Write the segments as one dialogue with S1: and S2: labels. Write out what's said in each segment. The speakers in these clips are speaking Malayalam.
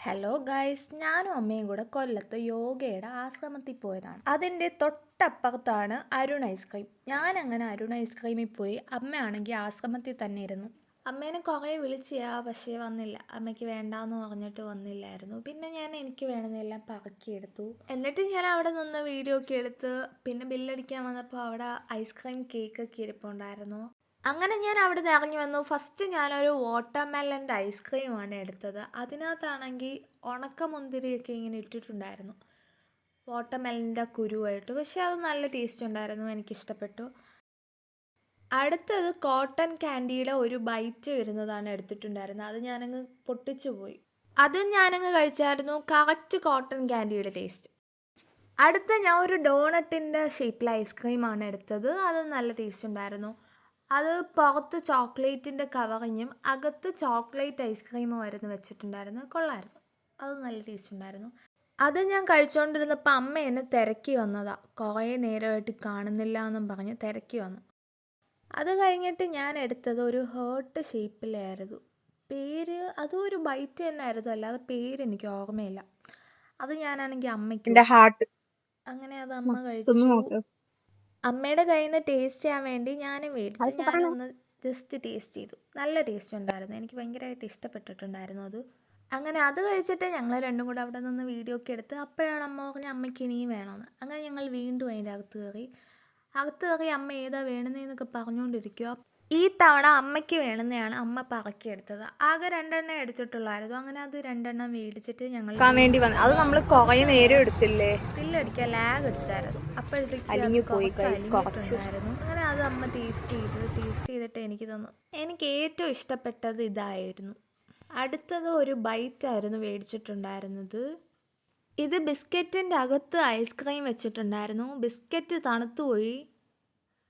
S1: ഹലോ ഗൈസ്, ഞാനും അമ്മയും കൂടെ കൊല്ലത്ത് യോഗയുടെ ആശ്രമത്തിൽ പോയതാണ്. അതിൻ്റെ തൊട്ടപ്പുറത്താണ് അരുൺ ഐസ്ക്രീം. ഞാൻ അങ്ങനെ അരുൺ ഐസ്ക്രീമിൽ പോയി. അമ്മയാണെങ്കിൽ ആശ്രമത്തിൽ തന്നെ ഇരുന്നു. അമ്മേനെ കുറേ വിളിച്ചാ, പക്ഷേ വന്നില്ല. അമ്മയ്ക്ക് വേണ്ടാന്ന് പറഞ്ഞിട്ട് വന്നില്ലായിരുന്നു. പിന്നെ എനിക്ക് വേണമെന്നെല്ലാം പറക്കിയെടുത്തു. എന്നിട്ട് ഞാൻ അവിടെ നിന്ന് വീഡിയോ ഒക്കെ എടുത്ത് പിന്നെ ബില്ലടിക്കാൻ വന്നപ്പോൾ അവിടെ ഐസ്ക്രീം കേക്കൊക്കെ ഇരിപ്പുണ്ടായിരുന്നു. അങ്ങനെ ഞാൻ അവിടെ നിന്ന് ഇറങ്ങി വന്നു. ഫസ്റ്റ് ഞാനൊരു വാട്ടർമെലൻ്റെ ഐസ്ക്രീമാണ് എടുത്തത്. അതിനകത്താണെങ്കിൽ ഉണക്കമുന്തിരിയൊക്കെ ഇങ്ങനെ ഇട്ടിട്ടുണ്ടായിരുന്നു, വാട്ടർമെലൻ്റെ കുരുവായിട്ട്. പക്ഷേ അത് നല്ല ടേസ്റ്റ് ഉണ്ടായിരുന്നു, എനിക്കിഷ്ടപ്പെട്ടു. അടുത്തത് കോട്ടൺ ക്യാൻഡിയുടെ ഒരു ബൈറ്റ് വരുന്നതാണ് എടുത്തിട്ടുണ്ടായിരുന്നത്. അത് ഞാനങ്ങ് പൊട്ടിച്ചു പോയി. അതും ഞാനങ്ങ് കഴിച്ചായിരുന്നു. കറക്റ്റ് കോട്ടൺ ക്യാൻഡിയുടെ ടേസ്റ്റ്. അടുത്ത ഞാൻ ഒരു ഡോണട്ടിൻ്റെ ഷേപ്പിൽ ഐസ്ക്രീമാണ് എടുത്തത്. അത് നല്ല ടേസ്റ്റ് ഉണ്ടായിരുന്നു. അത് പുറത്ത് ചോക്ലേറ്റിൻ്റെ കവറിങ്ങും അകത്ത് ചോക്ലേറ്റ് ഐസ്ക്രീമും ആയിരുന്നു വെച്ചിട്ടുണ്ടായിരുന്നു. കൊള്ളായിരുന്നു, അത് നല്ല ടേസ്റ്റ് ഉണ്ടായിരുന്നു. അത് ഞാൻ കഴിച്ചുകൊണ്ടിരുന്നപ്പോൾ അമ്മ എന്നെ തിരക്കി വന്നതാണ്. കുറേ നേരമായിട്ട് കാണുന്നില്ല എന്നും പറഞ്ഞ് തിരക്കി വന്നു. അത് കഴിഞ്ഞിട്ട് ഞാൻ എടുത്തത് ഒരു ഹേർട്ട് ഷേപ്പിലായിരുന്നു. അതും ഒരു ബൈറ്റ് തന്നെ ആയിരുന്നു, അല്ലാതെ പേരെനിക്ക് ഓർമ്മയില്ല. അത് ഞാനാണെങ്കിൽ അമ്മയ്ക്ക്
S2: ഹാർട്ട്
S1: അങ്ങനെ അത് അമ്മ കഴിച്ചു. അമ്മയുടെ കയ്യിൽ നിന്ന് ടേസ്റ്റ് ചെയ്യാൻ വേണ്ടി ഞാനും മേടിച്ചു. ഞാനൊന്ന് ജസ്റ്റ് ടേസ്റ്റ് ചെയ്തു. നല്ല ടേസ്റ്റ് ഉണ്ടായിരുന്നു, എനിക്ക് ഭയങ്കരമായിട്ട് ഇഷ്ടപ്പെട്ടിട്ടുണ്ടായിരുന്നു അത്. അങ്ങനെ അത് കഴിച്ചിട്ട് ഞങ്ങൾ രണ്ടും കൂടെ അവിടെ നിന്ന് വീഡിയോ ഒക്കെ എടുത്ത്. അപ്പോഴാണ് അമ്മ പറഞ്ഞ അമ്മയ്ക്ക് ഇനിയും വേണമെന്ന്. അങ്ങനെ ഞങ്ങൾ വീണ്ടും അതിൻ്റെ അകത്ത് കയറി അമ്മ ഏതാ വേണമെന്നൊക്കെ പറഞ്ഞുകൊണ്ടിരിക്കുക. ഈ തവണ അമ്മയ്ക്ക് വേണമെന്നാണ് അമ്മ പറക്കിയെടുത്തത്. ആകെ 2 എടുത്തിട്ടുള്ളായിരുന്നു. അങ്ങനെ അത് 2 മേടിച്ചിട്ട് ഞങ്ങൾ
S2: വേണ്ടി വന്നു. അത് നമ്മൾ കുറേ നേരം എടുത്തില്ലേ,
S1: ബില്ലടിക്കാൻ ലാഗ് അടിച്ചായിരുന്നു. അപ്പോഴത്തേക്ക് അത് കുറച്ച് അലിഞ്ഞിട്ടുണ്ടായിരുന്നു. അങ്ങനെ അത് അമ്മ ടേസ്റ്റ് ചെയ്തിട്ട് എനിക്ക് തന്നു. എനിക്ക് ഏറ്റവും ഇഷ്ടപ്പെട്ടത് ഇതായിരുന്നു. അടുത്തത് ഒരു ബൈറ്റായിരുന്നു മേടിച്ചിട്ടുണ്ടായിരുന്നത്. ഇത് ബിസ്ക്കറ്റിൻ്റെ അകത്ത് ഐസ്ക്രീം വെച്ചിട്ടുണ്ടായിരുന്നു. ബിസ്ക്കറ്റ് തണുത്തുപോയി.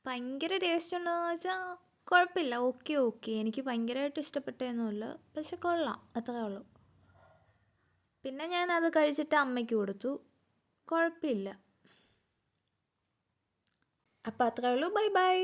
S1: ഭയങ്കര ടേസ്റ്റ് ഉണ്ടോയെന്ന് വെച്ചാൽ കുഴപ്പമില്ല, ഓക്കെ. എനിക്ക് ഭയങ്കരമായിട്ട് ഇഷ്ടപ്പെട്ടതൊന്നുമില്ല, പക്ഷെ കൊള്ളാം, അത്രേ ഉള്ളൂ. പിന്നെ ഞാൻ അത് കഴിച്ചിട്ട് അമ്മയ്ക്ക് കൊടുത്തു. കുഴപ്പമില്ല. അപ്പോൾ അത്രേ ഉള്ളൂ. Bye bye.